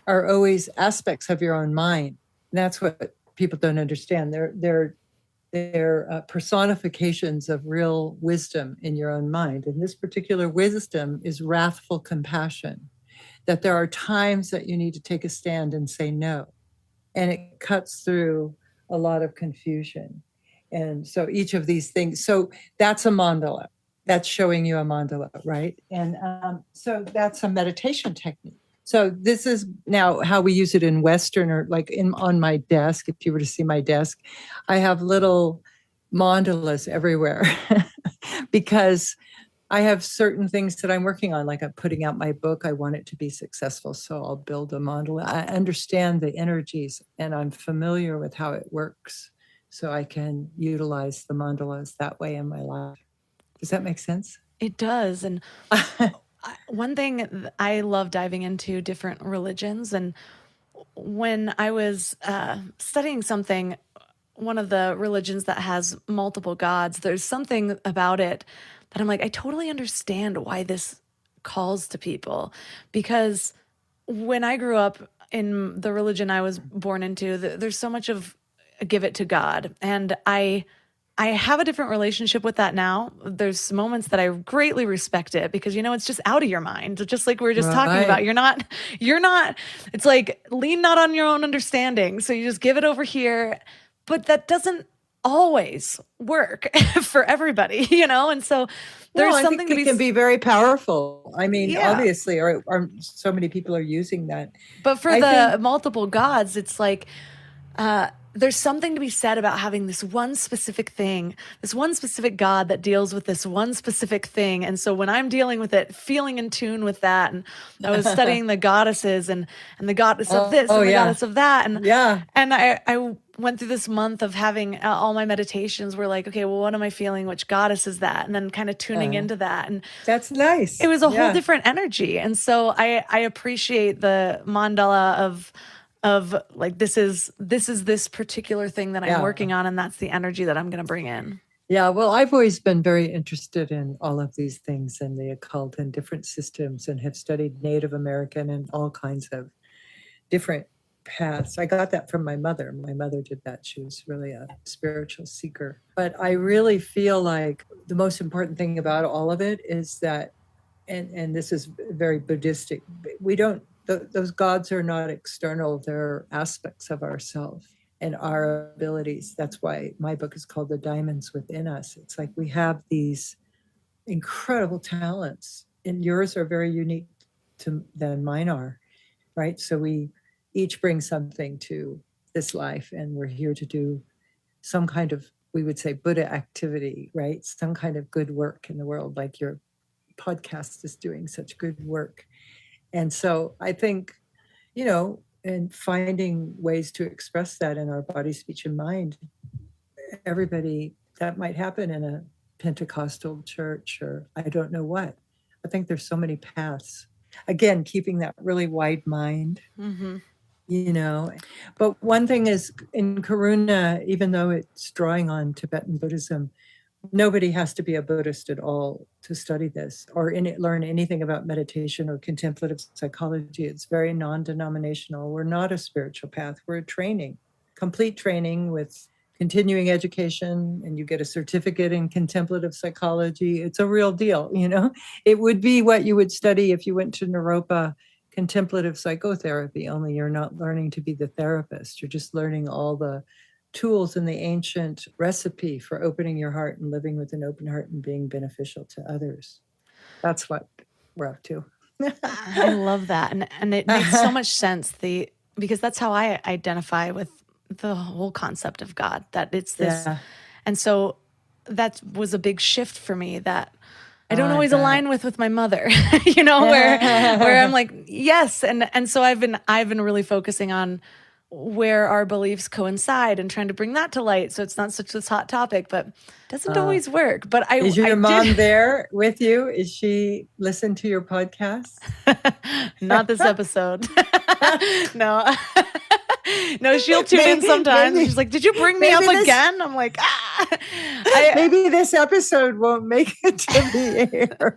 are always aspects of your own mind. And that's what people don't understand. They're personifications of real wisdom in your own mind. And this particular wisdom is wrathful compassion, that there are times that you need to take a stand and say no. And it cuts through a lot of confusion. And so each of these things, so that's a mandala. That's showing you a mandala, right? And so that's a meditation technique. So this is now how we use it in Western, or like on my desk. If you were to see my desk, I have little mandalas everywhere because I have certain things that I'm working on, like I'm putting out my book. I want it to be successful, so I'll build a mandala. I understand the energies and I'm familiar with how it works, so I can utilize the mandalas that way in my life. Does that make sense? It does. And one thing, I love diving into different religions. And when I was studying something, one of the religions that has multiple gods, there's something about it that I'm like, I totally understand why this calls to people. Because when I grew up in the religion I was born into, there's so much of give it to God. And I have a different relationship with that now. There's moments that I greatly respect it because, it's just out of your mind. Just like we were just talking about, you're not, it's like lean not on your own understanding. So you just give it over here, but that doesn't always work for everybody, And so there's something it can be very powerful. I mean, obviously, or so many people are using that. But for multiple gods, it's like, there's something to be said about having this one specific thing, this one specific God that deals with this one specific thing. And so when I'm dealing with it, feeling in tune with that, and I was studying the goddesses and the goddess of this and the goddess of that. And I went through this month of having all my meditations were like, okay, well, what am I feeling? Which goddess is that? And then kind of tuning into that. And that's nice. It was a whole different energy. And so I appreciate the mandala of like, this is this particular thing that I'm working on, and that's the energy that I'm going to bring in. Yeah, well, I've always been very interested in all of these things and the occult and different systems, and have studied Native American and all kinds of different paths. I got that from my mother. My mother did that. She was really a spiritual seeker. But I really feel like the most important thing about all of it is that, and this is very Buddhistic, those gods are not external, they're aspects of ourselves and our abilities. That's why my book is called The Diamonds Within Us. It's like we have these incredible talents, and yours are very unique than mine are, right? So we each bring something to this life, and we're here to do some kind of, we would say, Buddha activity, right? Some kind of good work in the world, like your podcast is doing such good work. And so I think, and finding ways to express that in our body, speech, and mind, everybody, that might happen in a Pentecostal church or I don't know what. I think there's so many paths. Again, keeping that really wide mind, But one thing is, in Karuna, even though it's drawing on Tibetan Buddhism, nobody has to be a Buddhist at all to study this or learn anything about meditation or contemplative psychology. It's very non-denominational. We're not a spiritual path. We're a training, complete training with continuing education, and you get a certificate in contemplative psychology. It's a real deal, It would be what you would study if you went to Naropa contemplative psychotherapy, only you're not learning to be the therapist. You're just learning all the tools in the ancient recipe for opening your heart and living with an open heart and being beneficial to others. That's what we're up to. I love that. And it makes so much sense, because that's how I identify with the whole concept of God, that it's this. Yeah. And so that was a big shift for me that I don't always align with my mother, where I'm like, yes. And so I've been really focusing on where our beliefs coincide and trying to bring that to light. So it's not such this hot topic, but it doesn't always work. But is your mom there with you? Is she listen to your podcast? Not this episode. No. No, she'll tune in sometimes. She's like, did you bring me up again? I'm like, maybe this episode won't make it to the air.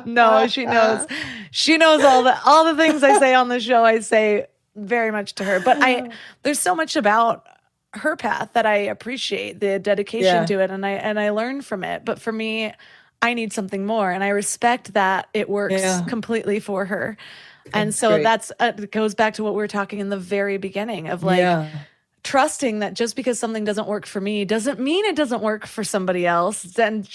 No, she knows. She knows all the things I say on the show, I say very much to her. But there's so much about her path that I appreciate, the dedication to it, and I learn from it. But for me, I need something more, and I respect that it works completely for her. And so it goes back to what we were talking in the very beginning of trusting that just because something doesn't work for me doesn't mean it doesn't work for somebody else. And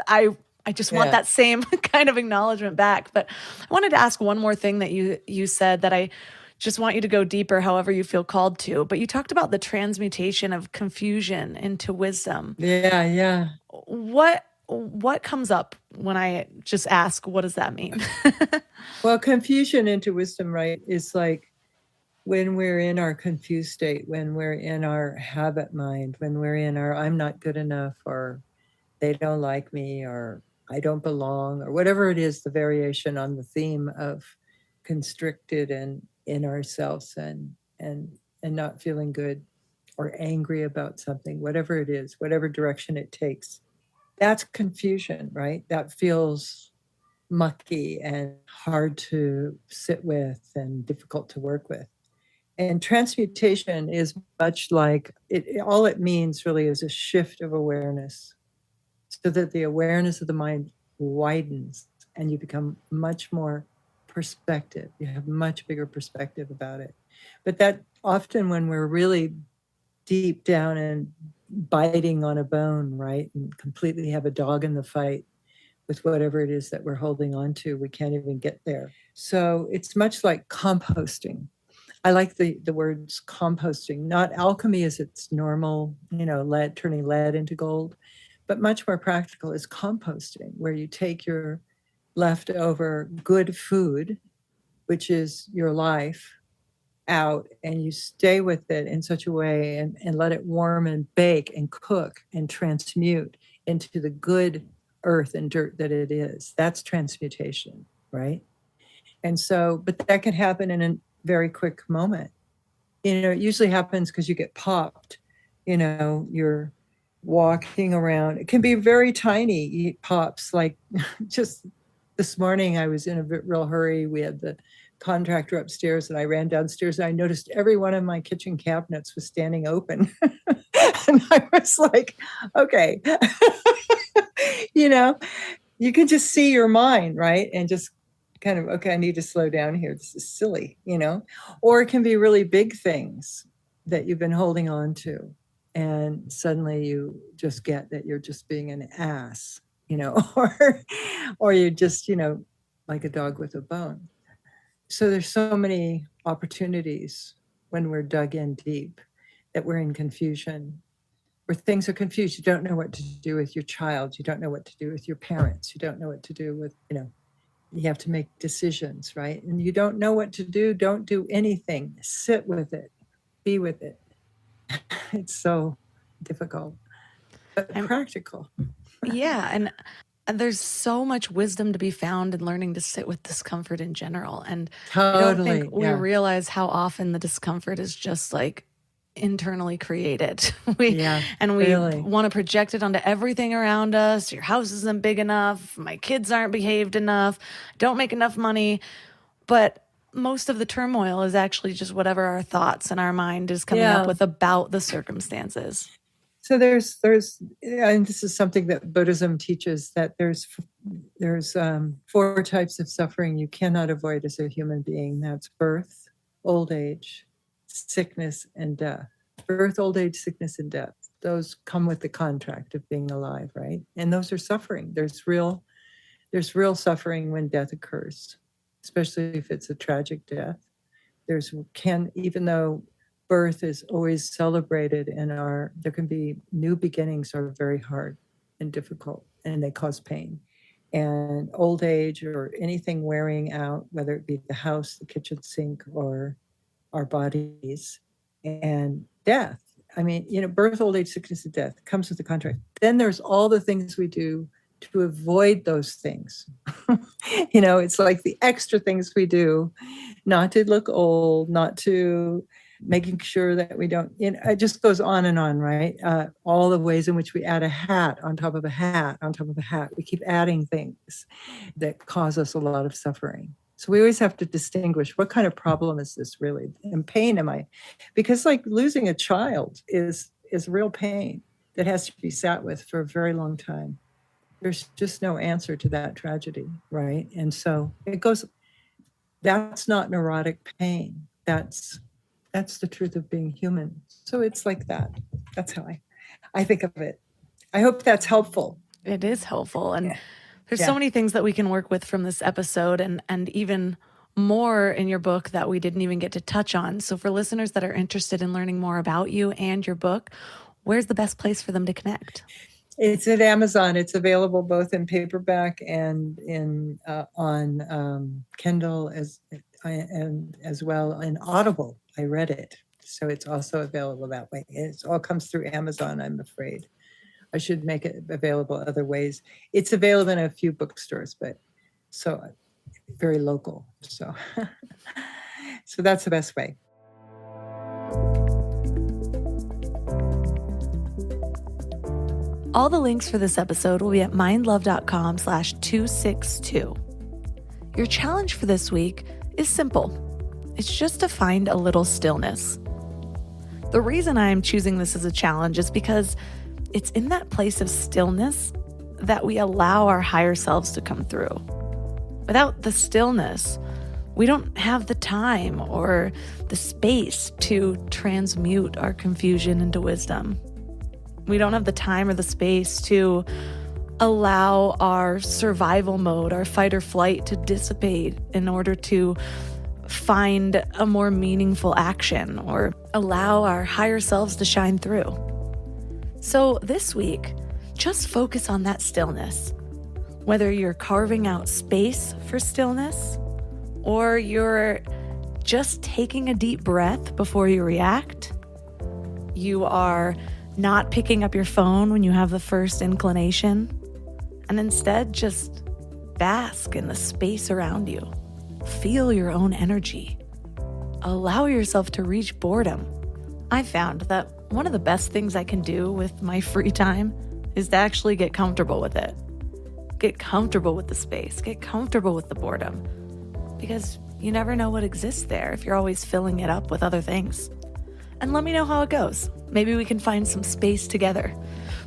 I just want that same kind of acknowledgement back. But I wanted to ask one more thing that you said that I just want you to go deeper, however you feel called to. But you talked about the transmutation of confusion into wisdom. Yeah. What comes up when I just ask, what does that mean? Well, confusion into wisdom, right, is like when we're in our confused state, when we're in our habit mind, when we're in our I'm not good enough, or they don't like me, or I don't belong, or whatever it is, the variation on the theme of constricted and in ourselves and not feeling good or angry about something, whatever it is, whatever direction it takes. That's confusion, right? That feels mucky and hard to sit with and difficult to work with. And transmutation is much like, all it means really is a shift of awareness so that the awareness of the mind widens and you become much more perspective. You have much bigger perspective about it. But that often when we're really deep down and biting on a bone, right, and completely have a dog in the fight with whatever it is that we're holding on to, we can't even get there. So it's much like composting. I like the words composting, not alchemy as its normal, lead, turning lead into gold, but much more practical is composting, where you take your leftover good food, which is your life, out and you stay with it in such a way and let it warm and bake and cook and transmute into the good earth and dirt that it is. That's transmutation, right? And so, but that can happen in a very quick moment. It usually happens because you get popped. You're walking around. It can be very tiny pops. Like just this morning, I was in a real hurry. We had the contractor upstairs and I ran downstairs and I noticed every one of my kitchen cabinets was standing open. And I was like, okay, you can just see your mind, right? And just kind of, okay, I need to slow down here. This is silly, or it can be really big things that you've been holding on to. And suddenly you just get that you're just being an ass, or you're just, like a dog with a bone. So there's so many opportunities when we're dug in deep that we're in confusion, where things are confused. You don't know what to do with your child. You don't know what to do with your parents. You don't know what to do with, you have to make decisions, right? And you don't know what to do. Don't do anything. Sit with it. Be with it. It's so difficult, but practical. Yeah. And there's so much wisdom to be found in learning to sit with discomfort in general. And I don't think we realize how often the discomfort is just like internally created. We really want to project it onto everything around us. Your house isn't big enough. My kids aren't behaved enough. Don't make enough money. But most of the turmoil is actually just whatever our thoughts and our mind is coming up with about the circumstances. So there's, and this is something that Buddhism teaches, that there's 4 types of suffering you cannot avoid as a human being. That's birth, old age, sickness, and death. Birth, old age, sickness, and death. Those come with the contract of being alive, right? And those are suffering. There's real suffering when death occurs, especially if it's a tragic death. Even though birth is always celebrated and there can be new beginnings are very hard and difficult and they cause pain. And old age or anything wearing out, whether it be the house, the kitchen sink, or our bodies, and death. I mean, birth, old age, sickness, and death comes with the contract. Then there's all the things we do to avoid those things. It's like the extra things we do, not to look old, not to making sure that we don't, it just goes on and on, right? All the ways in which we add a hat on top of a hat on top of a hat. We keep adding things that cause us a lot of suffering. So we always have to distinguish, what kind of problem is this really? And pain am I? Because like losing a child is real pain that has to be sat with for a very long time. There's just no answer to that tragedy, right? And so that's not neurotic pain. That's the truth of being human. So it's like that. That's how I think of it. I hope that's helpful. It is helpful. And there's so many things that we can work with from this episode and even more in your book that we didn't even get to touch on. So for listeners that are interested in learning more about you and your book, where's the best place for them to connect? It's at Amazon. It's available both in paperback and on Kindle as well in Audible. I read it, so it's also available that way. It all comes through Amazon, I'm afraid. I should make it available other ways. It's available in a few bookstores, but so very local. So, so that's the best way. All the links for this episode will be at mindlove.com/262. Your challenge for this week is simple. It's just to find a little stillness. The reason I'm choosing this as a challenge is because it's in that place of stillness that we allow our higher selves to come through. Without the stillness, we don't have the time or the space to transmute our confusion into wisdom. We don't have the time or the space to allow our survival mode, our fight or flight, to dissipate in order to find a more meaningful action or allow our higher selves to shine through. So this week, just focus on that stillness. Whether you're carving out space for stillness or you're just taking a deep breath before you react, you are not picking up your phone when you have the first inclination, and instead just bask in the space around you. Feel your own energy. Allow yourself to reach boredom. I found that one of the best things I can do with my free time is to actually get comfortable with it. Get comfortable with the space. Get comfortable with the boredom. Because you never know what exists there if you're always filling it up with other things. And let me know how it goes. Maybe we can find some space together.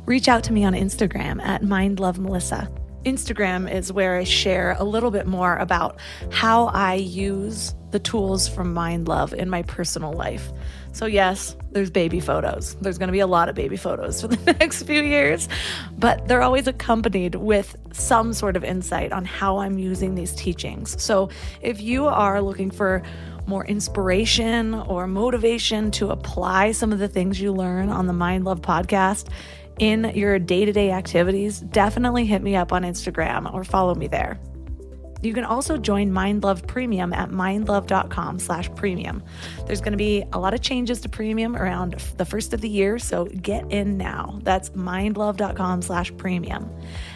Reach out to me on Instagram at mindlovemelissa. Instagram is where I share a little bit more about how I use the tools from Mind Love in my personal life. So yes, there's baby photos. There's going to be a lot of baby photos for the next few years, but they're always accompanied with some sort of insight on how I'm using these teachings. So if you are looking for more inspiration or motivation to apply some of the things you learn on the Mind Love podcast in your day-to-day activities, definitely hit me up on Instagram or follow me there. You can also join Mind Love Premium at mindlove.com/premium. There's going to be a lot of changes to Premium around the first of the year, so get in now. That's mindlove.com/premium.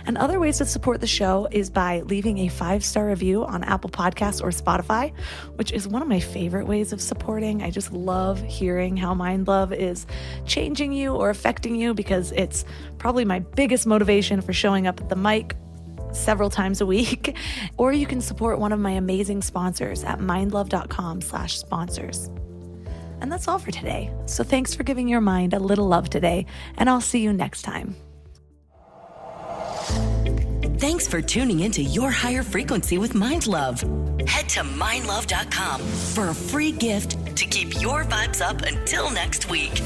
And other ways to support the show is by leaving a 5-star review on Apple Podcasts or Spotify, which is one of my favorite ways of supporting. I just love hearing how Mind Love is changing you or affecting you, because it's probably my biggest motivation for showing up at the mic several times a week. Or you can support one of my amazing sponsors at mindlove.com/sponsors. And that's all for today. So thanks for giving your mind a little love today, and I'll see you next time. Thanks for tuning into Your Higher Frequency with Mind Love. Head to mindlove.com for a free gift to keep your vibes up until next week.